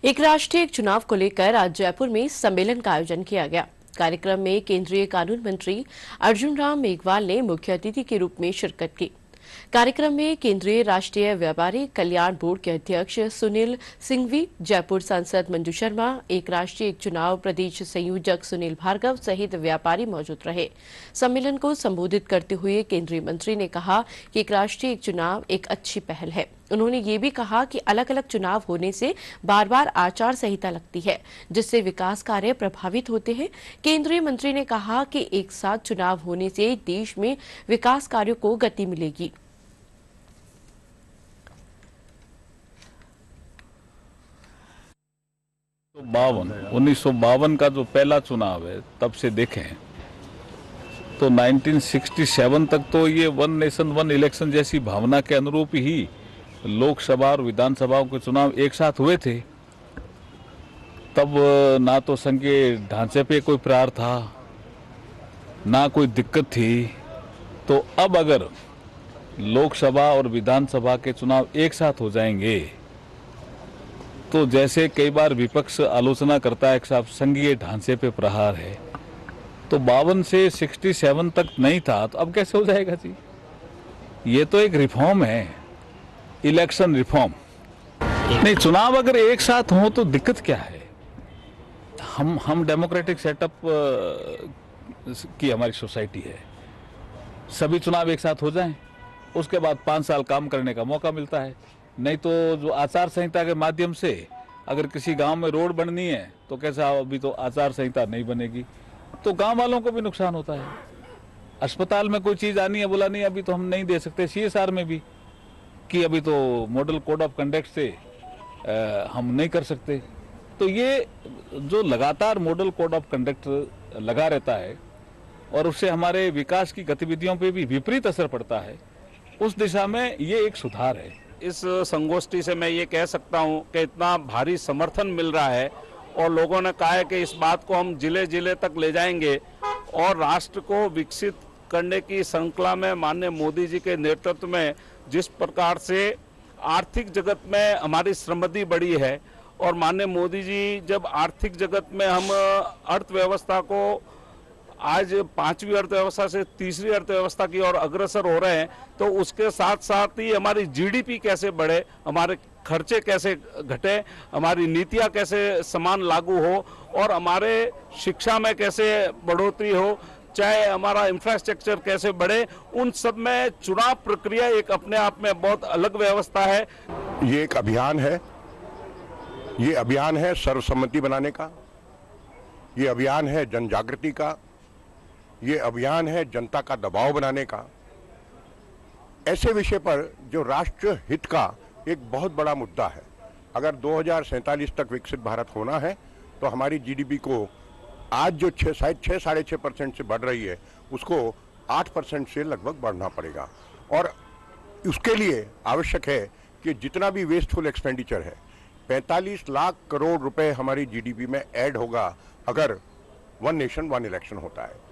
एक राष्ट्रीय चुनाव को लेकर आज जयपुर में सम्मेलन का आयोजन किया गया। कार्यक्रम में केंद्रीय कानून मंत्री अर्जुन राम मेघवाल ने मुख्य अतिथि के रूप में शिरकत की। कार्यक्रम में केंद्रीय राष्ट्रीय व्यापारी कल्याण बोर्ड के अध्यक्ष सुनील सिंघवी, जयपुर सांसद मंजू शर्मा, एक राष्ट्रीय चुनाव प्रदेश संयोजक सुनील भार्गव सहित व्यापारी मौजूद रहे। सम्मेलन को संबोधित करते हुए केंद्रीय मंत्री ने कहा कि एक राष्ट्रीय चुनाव एक अच्छी पहल है। उन्होंने ये भी कहा कि अलग अलग चुनाव होने से बार बार आचार संहिता लगती है, जिससे विकास कार्य प्रभावित होते हैं। केंद्रीय मंत्री ने कहा कि एक साथ चुनाव होने से देश में विकास कार्यों को गति मिलेगी। तो 1952 का जो पहला चुनाव है, तब से देखें तो 1967 तक तो ये वन नेशन वन इलेक्शन जैसी भावना के अनुरूप ही लोकसभा और विधानसभाओं के चुनाव एक साथ हुए थे। तब ना तो संघीय ढांचे पे कोई प्रहार था, ना कोई दिक्कत थी। तो अब अगर लोकसभा और विधानसभा के चुनाव एक साथ हो जाएंगे तो जैसे कई बार विपक्ष आलोचना करता है कि साहब संघीय ढांचे पे प्रहार है, तो 52 से 67 तक नहीं था, तो अब कैसे हो जाएगा जी? ये तो एक रिफॉर्म है, इलेक्शन रिफॉर्म। नहीं, चुनाव अगर एक साथ हो तो दिक्कत क्या है? हम डेमोक्रेटिक सेटअप की हमारी सोसाइटी है। सभी चुनाव एक साथ हो जाएं, उसके बाद 5 साल काम करने का मौका मिलता है। नहीं तो जो आचार संहिता के माध्यम से अगर किसी गांव में रोड बननी है तो कैसा, अभी तो आचार संहिता नहीं बनेगी तो गांव वालों को भी नुकसान होता है। अस्पताल में कोई चीज आनी है, बोला नहीं अभी तो हम नहीं दे सकते। CSR में भी कि अभी तो मॉडल कोड ऑफ कंडक्ट से हम नहीं कर सकते। तो ये जो लगातार मॉडल कोड ऑफ कंडक्ट लगा रहता है और उससे हमारे विकास की गतिविधियों पे भी विपरीत असर पड़ता है, उस दिशा में ये एक सुधार है। इस संगोष्ठी से मैं ये कह सकता हूँ कि इतना भारी समर्थन मिल रहा है और लोगों ने कहा है कि इस बात को हम जिले जिले तक ले जाएंगे और राष्ट्र को विकसित करने की श्रृंखला में माननीय मोदी जी के नेतृत्व में जिस प्रकार से आर्थिक जगत में हमारी समृद्धि बढ़ी है और माननीय मोदी जी जब आर्थिक जगत में हम अर्थव्यवस्था को आज 5वीं अर्थव्यवस्था से 3री अर्थव्यवस्था की ओर अग्रसर हो रहे हैं, तो उसके साथ साथ ही हमारी GDP कैसे बढ़े, हमारे खर्चे कैसे घटे, हमारी नीतियां कैसे समान लागू हो और हमारे शिक्षा में कैसे बढ़ोतरी हो, चाहे हमारा इंफ्रास्ट्रक्चर कैसे बढ़े, उन सब में चुनाव प्रक्रिया एक अपने आप में बहुत अलग व्यवस्था है। ये एक अभियान है, ये अभियान है सर्वसम्मति बनाने का, ये अभियान है जन जागृति का, ये अभियान है जनता का दबाव बनाने का। ऐसे विषय पर जो राष्ट्र हित का एक बहुत बड़ा मुद्दा है। अगर 2047 तक विकसित भारत होना है तो हमारी GDP को आज जो 6-6.5% से बढ़ रही है उसको 8% से लगभग बढ़ना पड़ेगा। और उसके लिए आवश्यक है कि जितना भी वेस्टफुल एक्सपेंडिचर है, 45 लाख करोड़ रुपए हमारी GDP में ऐड होगा अगर वन नेशन वन इलेक्शन होता है।